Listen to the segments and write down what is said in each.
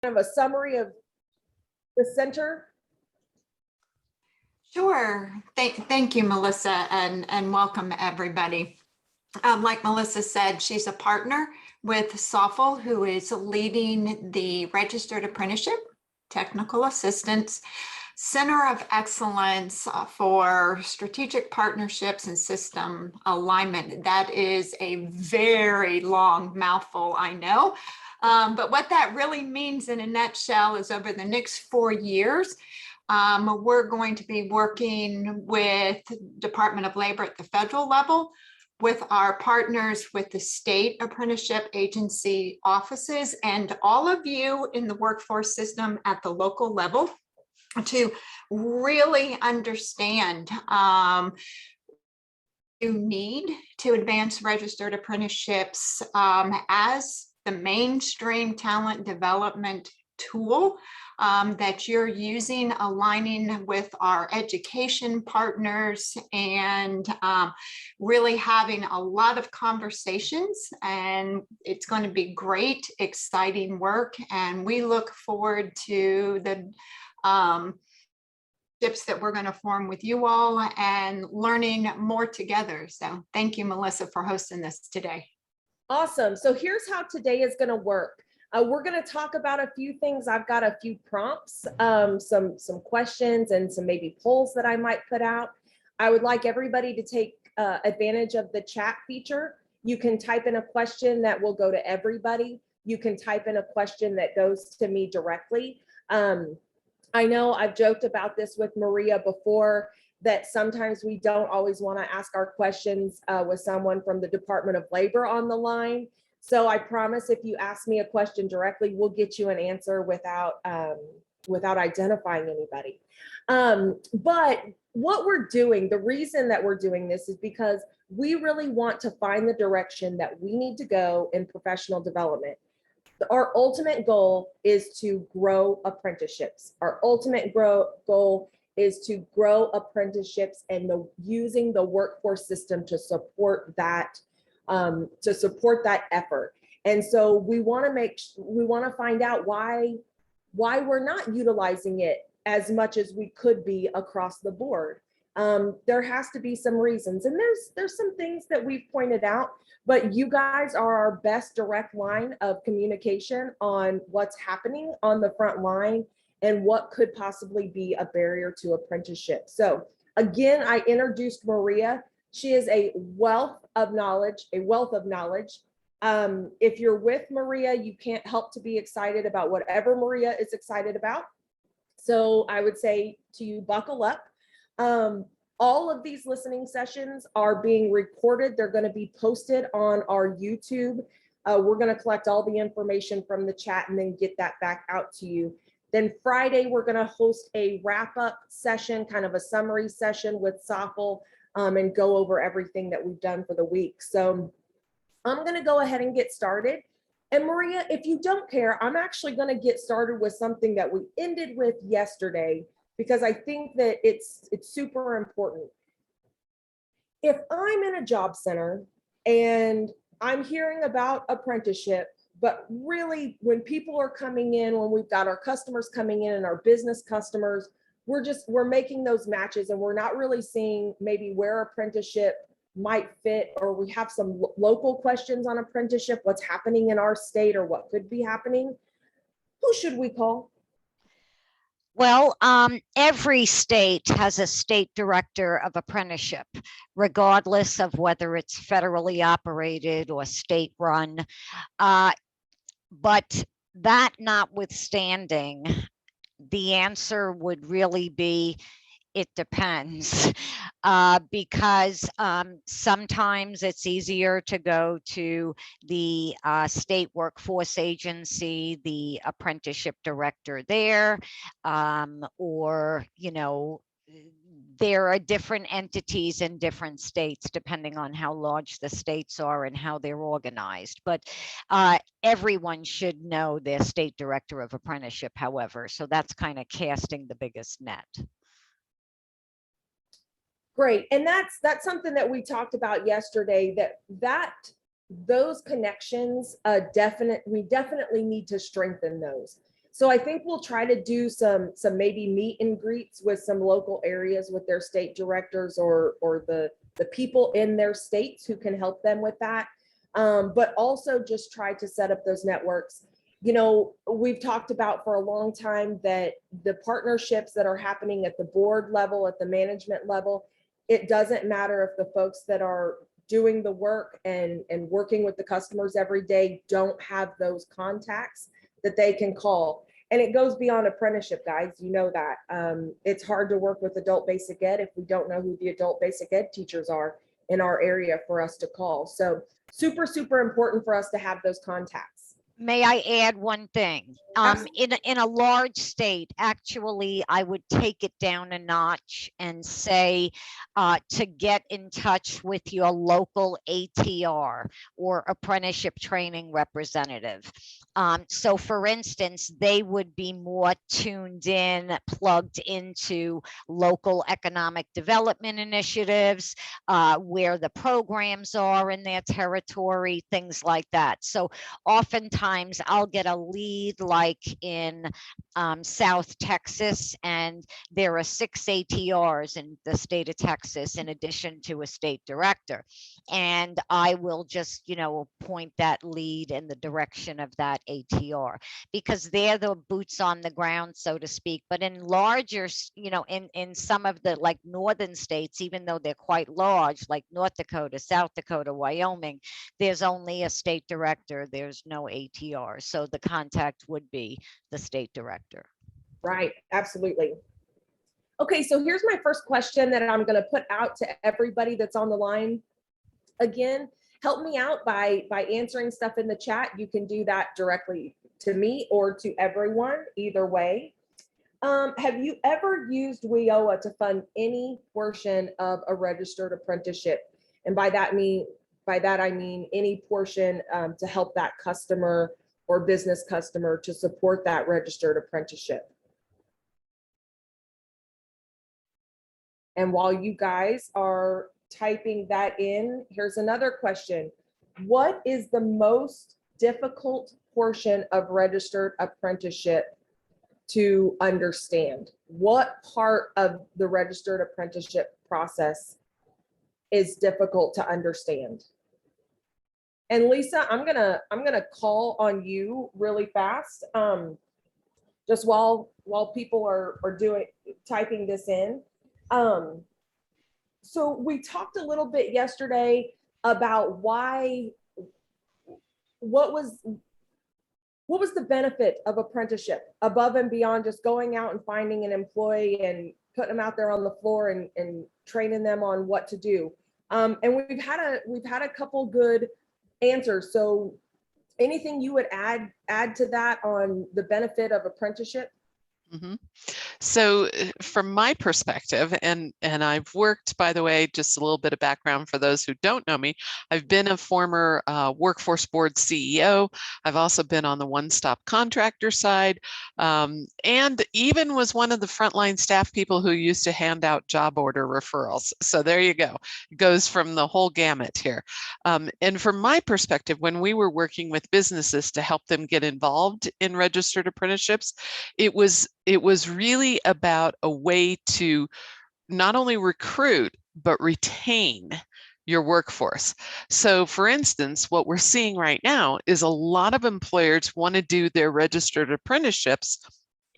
Kind of a summary of the center? Sure. Thank you, Melissa, and welcome everybody. Like Melissa said, she's a partner with SOFL, who is leading the Registered Apprenticeship Technical Assistance Center of Excellence for Strategic Partnerships and System Alignment. That is a very long mouthful, I know. But what that really means in a nutshell is over the next 4 years, we're going to be working with Department of Labor at the federal level, with our partners with the state apprenticeship agency offices, and all of you in the workforce system at the local level, to really understand you need to advance registered apprenticeships as the mainstream talent development tool that you're using, aligning with our education partners, and really having a lot of conversations. And it's going to be great, exciting work. And we look forward to the tips that we're going to form with you all and learning more together. So thank you, Melissa, for hosting this today. Awesome. So here's how today is going to work. We're going to talk about a few things. I've got a few prompts, some questions, and some maybe polls that I might put out. I would like everybody to take advantage of the chat feature. You can type in a question that will go to everybody. You can type in a question that goes to me directly. I know I've joked about this with Maria before, that sometimes we don't always want to ask our questions with someone from the Department of Labor on the line. So I promise, if you ask me a question directly, we'll get you an answer without identifying anybody. But what we're doing, the reason that we're doing this is because we really want to find the direction that we need to go in professional development. Our ultimate goal is to grow apprenticeships. Our ultimate goal is to grow apprenticeships and using the workforce system to support that effort. And so we want to find out why we're not utilizing it as much as we could be across the board. There has to be some reasons, and there's some things that we've pointed out, but you guys are our best direct line of communication on what's happening on the front line and what could possibly be a barrier to apprenticeship. So again, I introduced Maria. She is a wealth of knowledge. If you're with Maria, you can't help to be excited about whatever Maria is excited about. So I would say to you, buckle up. All of these listening sessions are being recorded. They're going to be posted on our YouTube. We're going to collect all the information from the chat and then get that back out to you. Then Friday, we're going to host a wrap-up session, kind of a summary session with SOFL, and go over everything that we've done for the week. So I'm going to go ahead and get started. And Maria, if you don't care, I'm actually going to get started with something that we ended with yesterday, because I think that it's super important. If I'm in a job center and I'm hearing about apprenticeship, but really when people are coming in, when we've got our customers coming in and our business customers, we're making those matches and we're not really seeing maybe where apprenticeship might fit, or we have some local questions on apprenticeship, what's happening in our state or what could be happening. Who should we call? Well, every state has a state director of apprenticeship, regardless of whether it's federally operated or state run. But that notwithstanding, the answer would really be, it depends, because sometimes it's easier to go to the state workforce agency, the apprenticeship director there, or, you know, there are different entities in different states depending on how large the states are and how they're organized. But everyone should know their state director of apprenticeship, however. So that's kind of casting the biggest net. Great. And that's something that we talked about yesterday, that those connections, we definitely need to strengthen those. So I think we'll try to do some maybe meet and greets with some local areas with their state directors or the people in their states who can help them with that. But also just try to set up those networks. You know, we've talked about for a long time that the partnerships that are happening at the board level, at the management level, it doesn't matter if the folks that are doing the work and working with the customers every day don't have those contacts that they can call. And it goes beyond apprenticeship, guys. You know that. It's hard to work with adult basic ed if we don't know who the adult basic ed teachers are in our area for us to call. So super, super important for us to have those contacts. May I add one thing? In a large state, actually, I would take it down a notch and say to get in touch with your local ATR or apprenticeship training representative. So for instance, they would be more tuned in, plugged into local economic development initiatives, where the programs are in their territory, things like that. So oftentimes I'll get a lead like in South Texas, and there are 6 ATRs in the state of Texas in addition to a state director. And I will just, point that lead in the direction of that ATR because they're the boots on the ground, so to speak. But in larger, in some of the like northern states, even though they're quite large, like North Dakota, South Dakota, Wyoming, there's only a state director, there's no ATR. So the contact would be the state director. Right, absolutely. Okay, so here's my first question that I'm going to put out to everybody that's on the line. Again, help me out by answering stuff in the chat. You can do that directly to me or to everyone, either way. Have you ever used WIOA to fund any portion of a registered apprenticeship? And by that I mean any portion to help that customer or business customer to support that registered apprenticeship. And while you guys are typing that in, here's another question. What is the most difficult portion of registered apprenticeship to understand? What part of the registered apprenticeship process is difficult to understand? And Lisa, I'm gonna call on you really fast, just while people are typing this in. So we talked a little bit yesterday about what was the benefit of apprenticeship above and beyond just going out and finding an employee and putting them out there on the floor and training them on what to do. And we've had a couple good answers. So anything you would add to that on the benefit of apprenticeship? Mm-hmm. So from my perspective, and I've worked, by the way, just a little bit of background for those who don't know me, I've been a former workforce board CEO. I've also been on the one-stop contractor side, and even was one of the frontline staff people who used to hand out job order referrals. So there you go. It goes from the whole gamut here. And from my perspective, when we were working with businesses to help them get involved in registered apprenticeships, it was really about a way to not only recruit, but retain your workforce. So for instance, what we're seeing right now is a lot of employers want to do their registered apprenticeships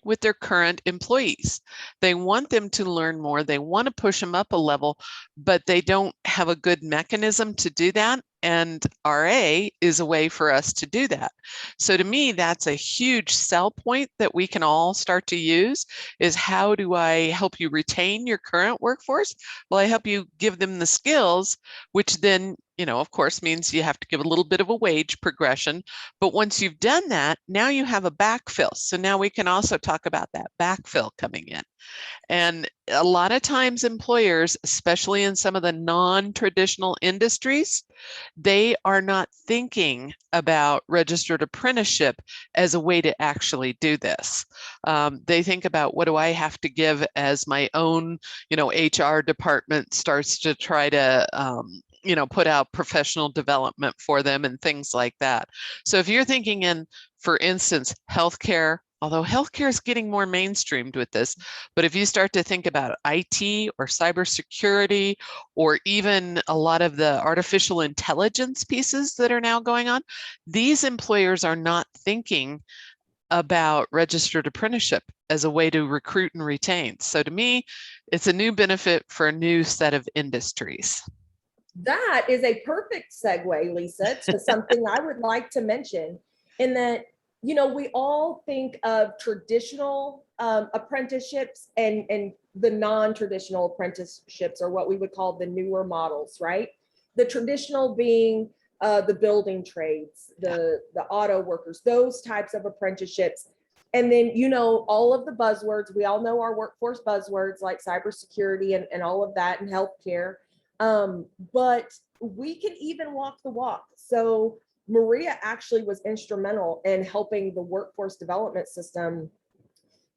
with their current employees. They want them to learn more. They want to push them up a level, but they don't have a good mechanism to do that. And RA is a way for us to do that. So to me, that's a huge sell point that we can all start to use is how do I help you retain your current workforce? Well, I help you give them the skills, which then, of course, means you have to give a little bit of a wage progression. But once you've done that, now you have a backfill. So now we can also talk about that backfill coming in. And a lot of times employers, especially in some of the non-traditional industries, they are not thinking about registered apprenticeship as a way to actually do this. They think about what do I have to give as my own, HR department starts to try to put out professional development for them and things like that. So if you're thinking in, for instance, healthcare, although healthcare is getting more mainstreamed with this, but if you start to think about IT or cybersecurity, or even a lot of the artificial intelligence pieces that are now going on, these employers are not thinking about registered apprenticeship as a way to recruit and retain. So to me, it's a new benefit for a new set of industries. That is a perfect segue, Lisa, to something I would like to mention, in that, you know, we all think of traditional apprenticeships and the non-traditional apprenticeships, or what we would call the newer models, right? The traditional being the building trades, the auto workers, those types of apprenticeships. And then, you know, all of the buzzwords, we all know our workforce buzzwords like cybersecurity and all of that, and healthcare. But we can even walk the walk. So Maria actually was instrumental in helping the workforce development system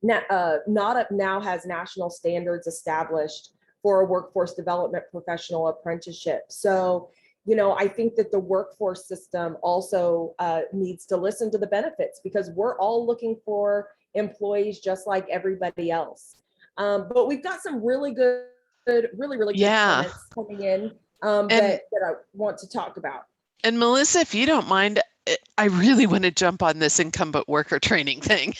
now has national standards established for a workforce development professional apprenticeship. So, you know, I think that the workforce system also needs to listen to the benefits, because we're all looking for employees just like everybody else. But we've got some really good, really good comments coming in that I want to talk about. And Melissa, if you don't mind, I really want to jump on this incumbent worker training thing.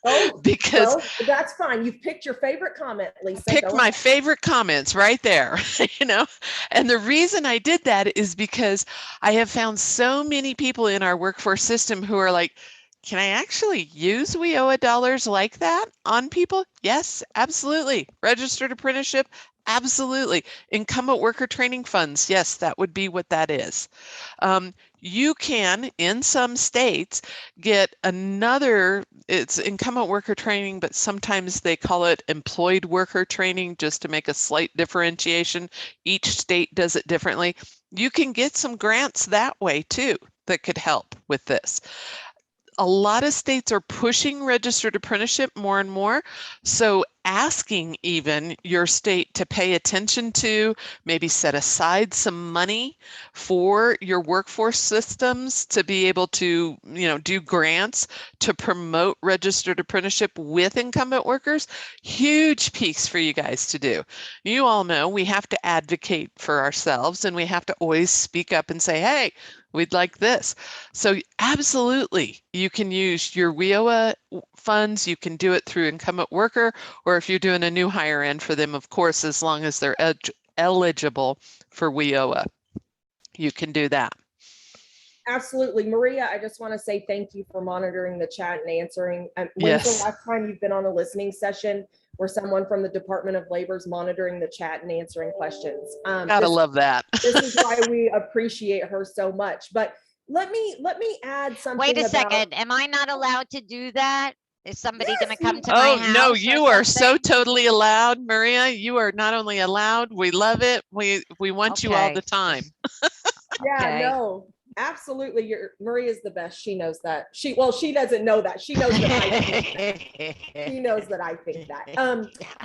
Oh, because well, that's fine. You've picked your favorite comment, Lisa. Picked my favorite comments right there, you know. And the reason I did that is because I have found so many people in our workforce system who are like, can I actually use WIOA dollars like that on people? Yes, absolutely. Registered apprenticeship, absolutely. Incumbent worker training funds, yes, that would be what that is. You can, in some states, get another, it's incumbent worker training, but sometimes they call it employed worker training just to make a slight differentiation. Each state does it differently. You can get some grants that way too that could help with this. A lot of states are pushing registered apprenticeship more and more. So asking even your state to pay attention to, maybe set aside some money for your workforce systems to be able to, you know, do grants to promote registered apprenticeship with incumbent workers, huge piece for you guys to do. You all know we have to advocate for ourselves, and we have to always speak up and say, hey, we'd like this. So absolutely, you can use your WIOA funds. You can do it through incumbent worker, or if you're doing a new hire in for them, of course, as long as they're eligible for WIOA, you can do that. Absolutely. Maria, I just want to say thank you for monitoring the chat and answering. When's the last time you've been on a listening session where someone from the Department of Labor is monitoring the chat and answering questions? Gotta love that. This is why we appreciate her so much. But let me add something. Wait a second. Am I not allowed to do that? Is somebody going to come to my house? Oh, no, you are so totally allowed, Maria. You are not only allowed, we love it. We want you all the time. Yeah, no, absolutely. Maria's the best. She knows that. She doesn't know that. She knows that I think that. She knows that I think that.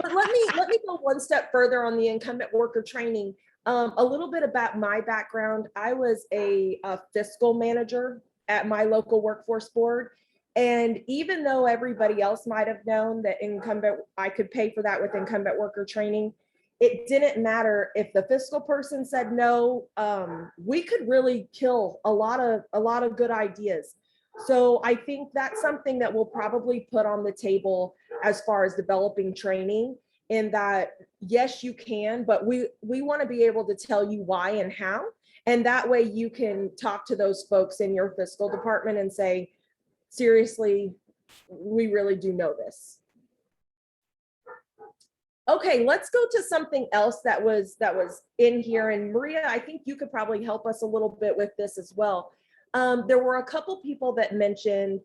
But let me go one step further on the incumbent worker training. A little bit about my background. I was a fiscal manager at my local workforce board. And even though everybody else might have known that I could pay for that with incumbent worker training, it didn't matter if the fiscal person said no. We could really kill a lot of good ideas. So I think that's something that we'll probably put on the table as far as developing training, in that, yes, you can, but we want to be able to tell you why and how. And that way you can talk to those folks in your fiscal department and say, seriously, we really do know this. Okay, let's go to something else that was in here. And Maria, I think you could probably help us a little bit with this as well. There were a couple people that mentioned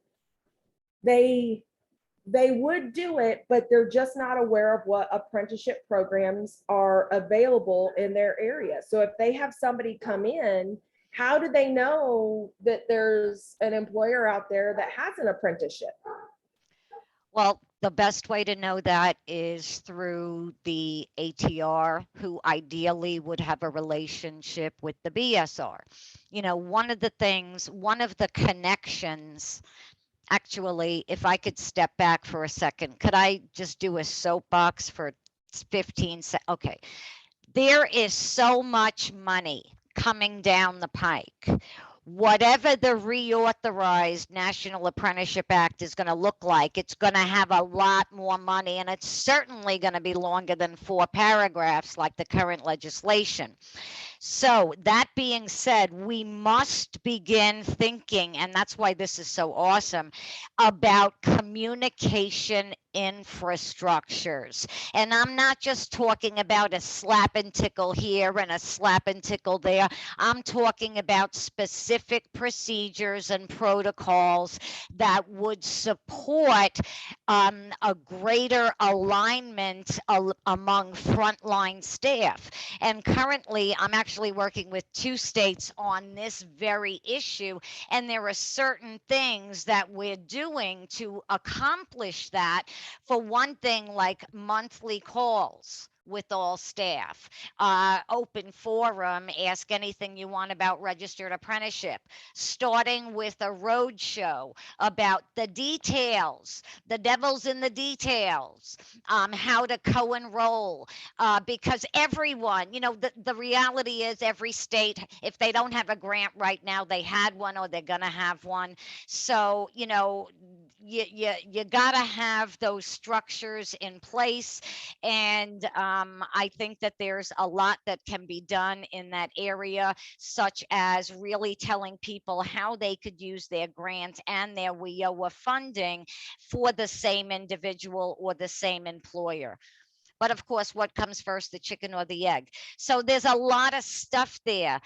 they would do it, but they're just not aware of what apprenticeship programs are available in their area. So if they have somebody come in, how do they know that there's an employer out there that has an apprenticeship? Well, the best way to know that is through the ATR, who ideally would have a relationship with the BSR. You know, one of the connections Actually, if I could step back for a second, could I just do a soapbox for 15 seconds? Okay. There is so much money coming down the pike. Whatever the reauthorized National Apprenticeship Act is going to look like, it's going to have a lot more money, and it's certainly going to be longer than 4 paragraphs like the current legislation. So that being said, we must begin thinking, and that's why this is so awesome, about communication infrastructures. And I'm not just talking about a slap and tickle here and a slap and tickle there. I'm talking about specific procedures and protocols that would support a greater alignment among frontline staff. And currently, I'm actually working with 2 states on this very issue. And there are certain things that we're doing to accomplish that. For one thing, like monthly calls with all staff, open forum, ask anything you want about registered apprenticeship, starting with a road show about the details, the devil's in the details, how to co-enroll, because everyone, the reality is every state, if they don't have a grant right now, they had one or they're going to have one. So, you got to have those structures in place. And I think that there's a lot that can be done in that area, such as really telling people how they could use their grant and their WIOA funding for the same individual or the same employer. But of course, what comes first, the chicken or the egg? So there's a lot of stuff there.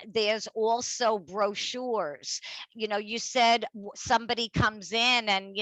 There's also brochures. You said somebody comes in and,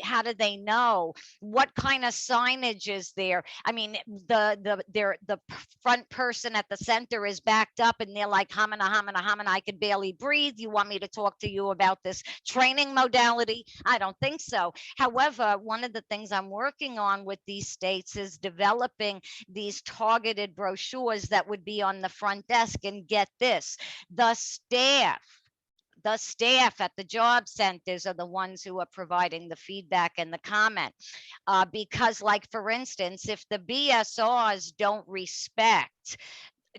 how do they know? What kind of signage is there? I mean, the front person at the center is backed up and they're like, hamina, hamina, hamina, I could barely breathe. You want me to talk to you about this training modality? I don't think so. However, one of the things I'm working on with these states is developing these targeted brochures that would be on the front desk. And get this, the staff at the job centers are the ones who are providing the feedback and the comment. Because, like, for instance, if the BSRs don't respect,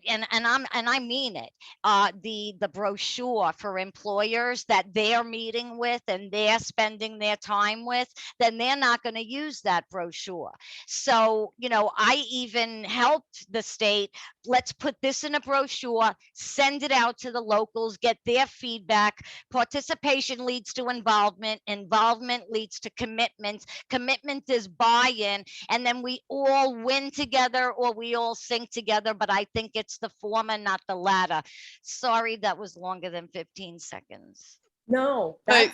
and I mean it, the brochure for employers that they're meeting with and they're spending their time with, then they're not going to use that brochure. So, I even helped the state, let's put this in a brochure, send it out to the locals, get their feedback. Participation leads to involvement leads to commitment is buy-in, and then we all win together or we all sink together. But I think it's the former, not the latter. Sorry, that was longer than 15 seconds. No, But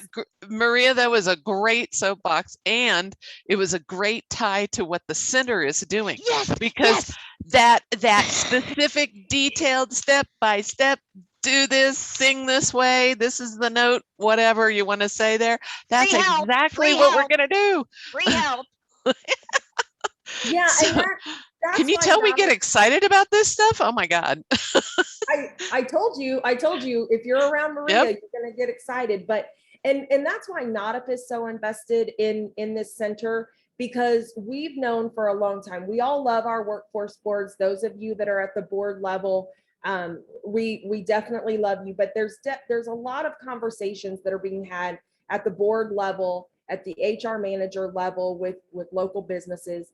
Maria, that was a great soapbox, and it was a great tie to what the center is doing. Yes, because yes. that specific detailed step by step, do this, sing this way, this is the note, whatever you want to say there. That's exactly what we're going to do. Free help. Yeah. So, and that's can you tell we get excited about this stuff? Oh my God. I told you, if you're around Maria, Yep. you're going to get excited. But, and that's why NADAP is so invested in this center, because we've known for a long time, we all love our workforce boards. Those of you that are at the board level, we definitely love you, but there's a lot of conversations that are being had at the board level, at the HR manager level with local businesses.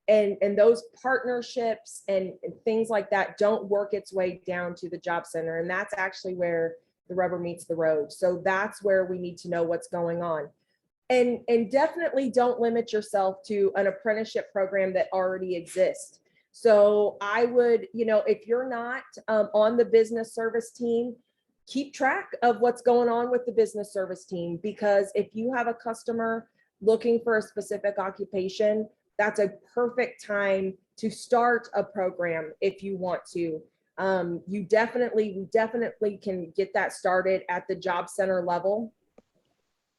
And those partnerships and things like that don't work its way down to the job center. And that's actually where the rubber meets the road. So that's where we need to know what's going on. And definitely don't limit yourself to an apprenticeship program that already exists. So I would, if you're not on the business service team, keep track of what's going on with the business service team, because if you have a customer looking for a specific occupation, that's a perfect time to start a program if you want to. We definitely can get that started at the job center level.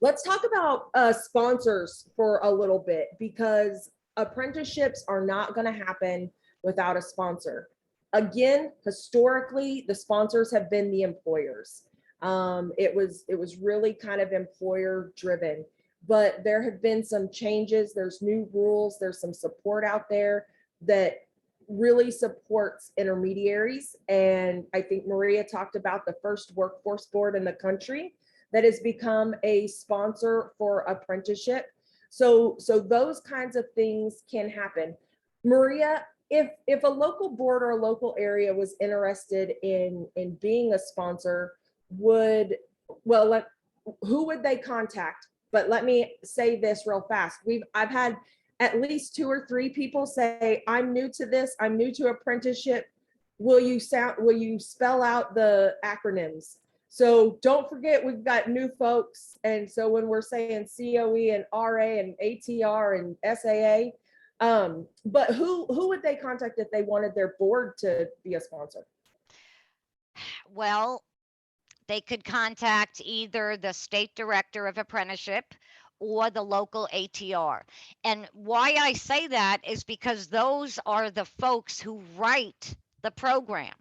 Let's talk about sponsors for a little bit, because apprenticeships are not going to happen without a sponsor. Again, historically, the sponsors have been the employers. It was really kind of employer driven, but there have been some changes. There's new rules. There's some support out there that really supports intermediaries. And I think Maria talked about the first workforce board in the country that has become a sponsor for apprenticeship. So those kinds of things can happen. Maria, if a local board or a local area was interested in being a sponsor, who would they contact? But let me say this real fast. I've had at least 2 or 3 people say, I'm new to this, I'm new to apprenticeship. Will you spell out the acronyms? So don't forget, we've got new folks. And so when we're saying COE and RA and ATR and SAA, but who would they contact if they wanted their board to be a sponsor? Well, they could contact either the state director of apprenticeship or the local ATR. And why I say that is because those are the folks who write the program.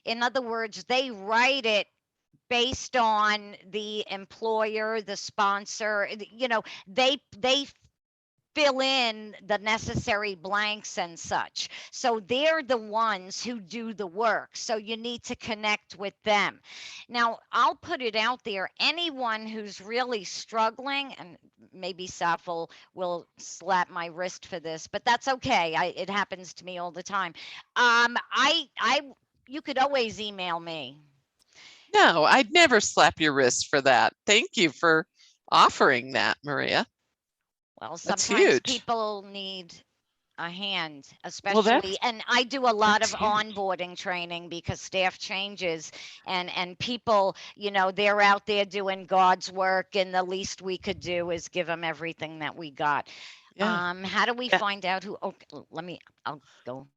In other words, they write it based on the employer, the sponsor, they fill in the necessary blanks and such. So they're the ones who do the work. So you need to connect with them. Now, I'll put it out there. Anyone who's really struggling, and maybe Safel will slap my wrist for this, but that's okay. It happens to me all the time. You could always email me. No, I'd never slap your wrist for that. Thank you for offering that, Maria. Well, That's sometimes huge. people need a hand, Well, especially, and I do a lot of that's huge. onboarding training because staff changes and people, they're out there doing God's work, and the least we could do is give them everything that we got. Yeah. How do we Yeah. find out who? Oh, I'll go.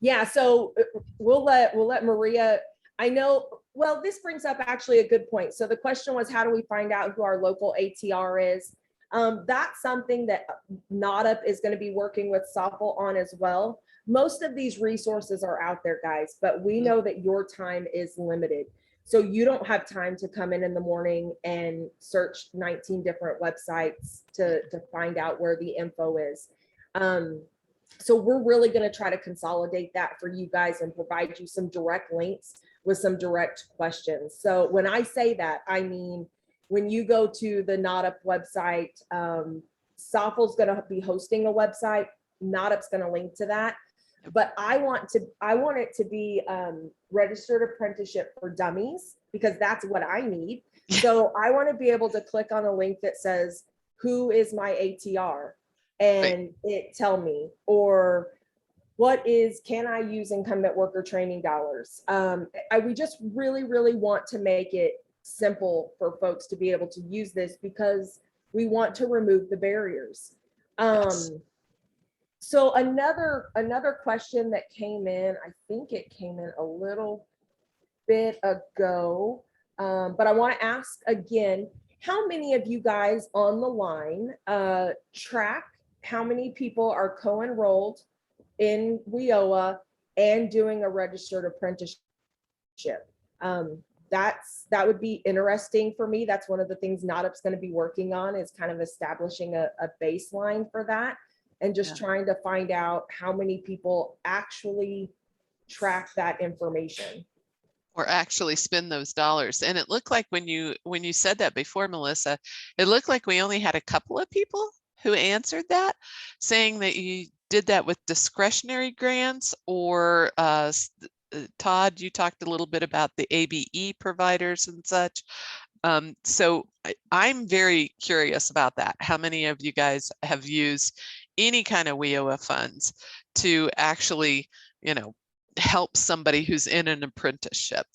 Yeah, so we'll let Maria. I know. Well, this brings up actually a good point. So the question was, how do we find out who our local ATR is? That's something that NADUP is going to be working with SOFL on as well. Most of these resources are out there, guys, but we know that your time is limited. So you don't have time to come in the morning and search 19 different websites to find out where the info is. So we're really going to try to consolidate that for you guys and provide you some direct links with some direct questions. So when I say that, I mean, when you go to the NADUP website, SOFL's going to be hosting a website. NADUP's going to link to that. But I want it to be registered apprenticeship for dummies, because that's what I need. So I want to be able to click on a link that says, who is my ATR? And it tell me, or can I use incumbent worker training dollars? We just really, really want to make it simple for folks to be able to use this, because we want to remove the barriers. Yes. So another question that came in, I think it came in a little bit ago, but I want to ask again, how many of you guys on the line track how many people are co-enrolled in WIOA and doing a registered apprenticeship? That would be interesting for me. That's one of the things NADUP's going to be working on, is kind of establishing a baseline for that, and just trying to find out how many people actually track that information. Or actually spend those dollars. And it looked like when you said that before, Melissa, it looked like we only had a couple of people who answered that, saying that you did that with discretionary grants, or Todd, you talked a little bit about the ABE providers and such. So I'm very curious about that. How many of you guys have used any kind of WIOA funds to actually, help somebody who's in an apprenticeship?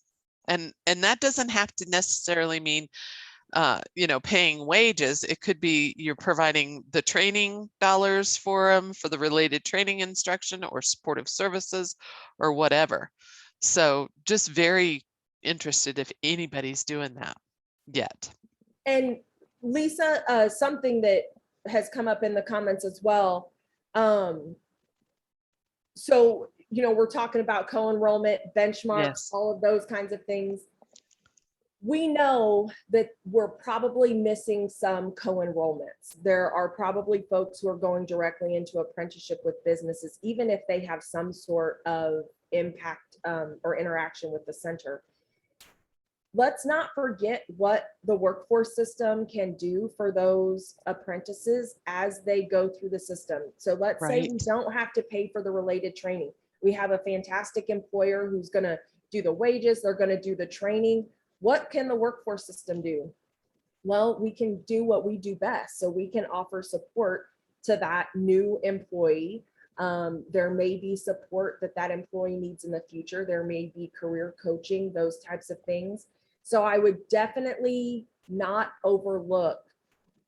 And that doesn't have to necessarily mean paying wages. It could be you're providing the training dollars for them, for the related training instruction or supportive services or whatever. So just very interested if anybody's doing that yet. And Lisa, something that has come up in the comments as well. So, we're talking about co-enrollment, benchmarks, Yes. all of those kinds of things. we know that we're probably missing some co-enrollments. There are probably folks who are going directly into apprenticeship with businesses, even if they have some sort of impact or interaction with the center. Let's not forget what the workforce system can do for those apprentices as they go through the system. So let's say we don't have to pay for the related training. We have a fantastic employer who's going to do the wages, they're going to do the training. What can the workforce system do? Well, we can do what we do best. So we can offer support to that new employee. There may be support that that employee needs in the future. There may be career coaching, those types of things. So I would definitely not overlook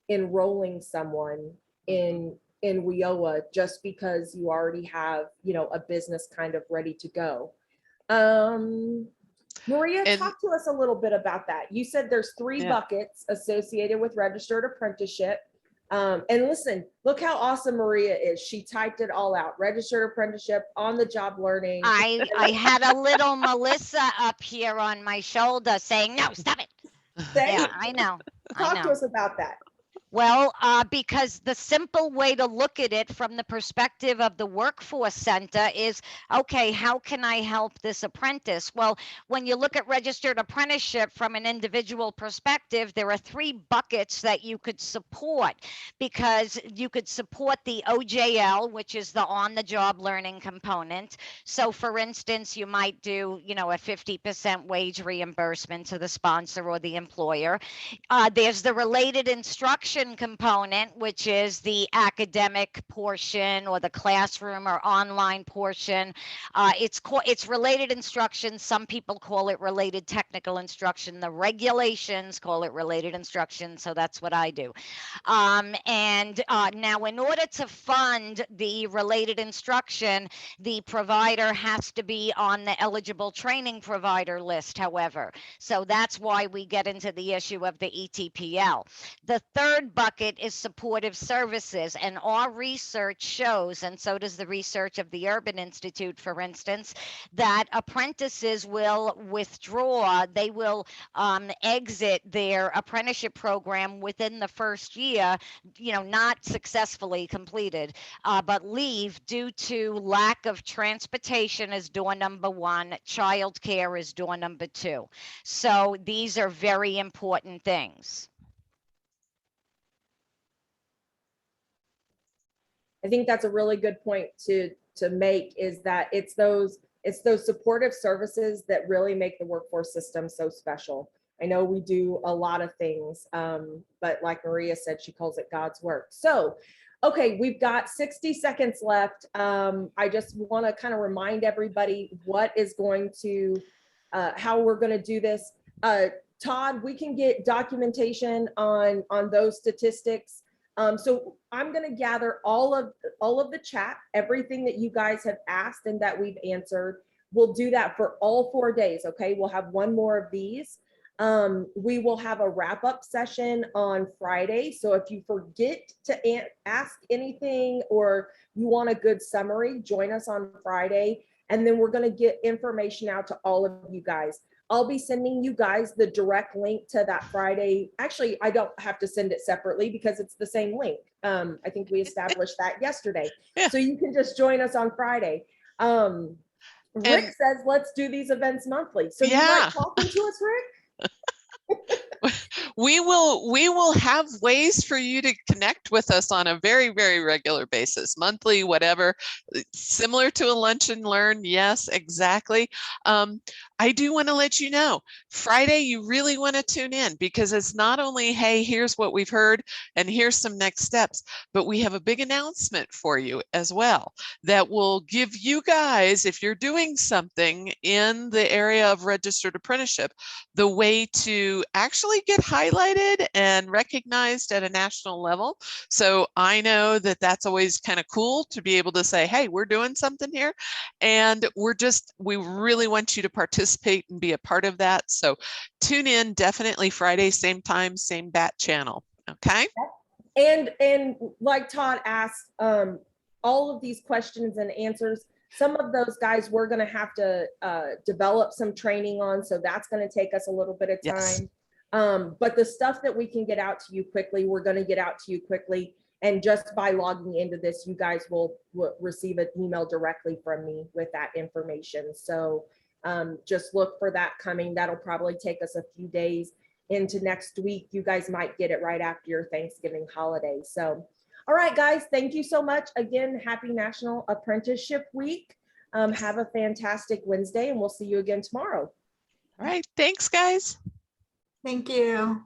enrolling someone in WIOA just because you already have, you know, a business kind of ready to go. Maria, talk to us a little bit about that. You said there's three buckets associated with registered apprenticeship. And listen, look how awesome Maria is. She typed it all out. Registered apprenticeship, on the job learning. I had a little Melissa up here on my shoulder saying, no, stop it. Yeah, I know. Talk to us about that. Well, because the simple way to look at it from the perspective of the workforce center is, okay, how can I help this apprentice? Well, when you look at registered apprenticeship from an individual perspective, there are three buckets that you could support, because you could support the OJL, which is the on-the-job learning component. So for instance, you might do, you know, a 50% wage reimbursement to the sponsor or the employer. There's the related instruction component, which is the academic portion or the classroom or online portion. It's related instruction. Some people call it related technical instruction. The regulations call it related instruction. So that's what I do. Now in order to fund the related instruction, the provider has to be on the eligible training provider list, however. So that's why we get into the issue of the ETPL. The third bucket is supportive services, and our research shows, and so does the research of the Urban Institute, for instance, that apprentices will withdraw, they will exit their apprenticeship program within the first year, you know, not successfully completed, but leave due to lack of transportation as door number one, childcare is door number two. So these are very important things. I think that's a really good point to make, is that it's those supportive services that really make the workforce system so special. I know we do a lot of things, but like Maria said, she calls it God's work. So, okay, we've got 60 seconds left. I just want to kind of remind everybody what is going to, how we're going to do this. Todd, we can get documentation on those statistics. So I'm going to gather all of the chat, everything that you guys have asked and that we've answered. We'll do that for all 4 days. Okay. We'll have one more of these. We will have a wrap up session on Friday. So if you forget to ask anything or you want a good summary, join us on Friday. And then we're going to get information out to all of you guys. I'll be sending you guys the direct link to that Friday. Actually, I don't have to send it separately because it's the same link. I think we established that yesterday. Yeah. So you can just join us on Friday. Rick says, let's do these events monthly. So you like talking to us, Rick? We will have ways for you to connect with us on a very, very regular basis, monthly, whatever, similar to a lunch and learn. Yes, exactly. I do want to let you know, Friday, you really want to tune in, because it's not only, hey, here's what we've heard and here's some next steps, but we have a big announcement for you as well that will give you guys, if you're doing something in the area of registered apprenticeship, the way to actually get highlighted and recognized at a national level. So I know that that's always kind of cool to be able to say, hey, we're doing something here. And we really want you to participate and be a part of that. So tune in definitely Friday, same time, same bat channel. Okay. And like Todd asked, all of these questions and answers, Some of those guys we're going to have to develop some training on. So that's going to take us a little bit of Yes. time. But the stuff that we can get out to you quickly, we're going to get out to you quickly. And just by logging into this, you guys will receive an email directly from me with that information. So just look for that coming. That'll probably take us a few days into next week. You guys might get it right after your Thanksgiving holiday. So, all right, guys, thank you so much. Again, happy National Apprenticeship Week. Have a fantastic Wednesday, and we'll see you again tomorrow. All right. Thanks, guys. Thank you.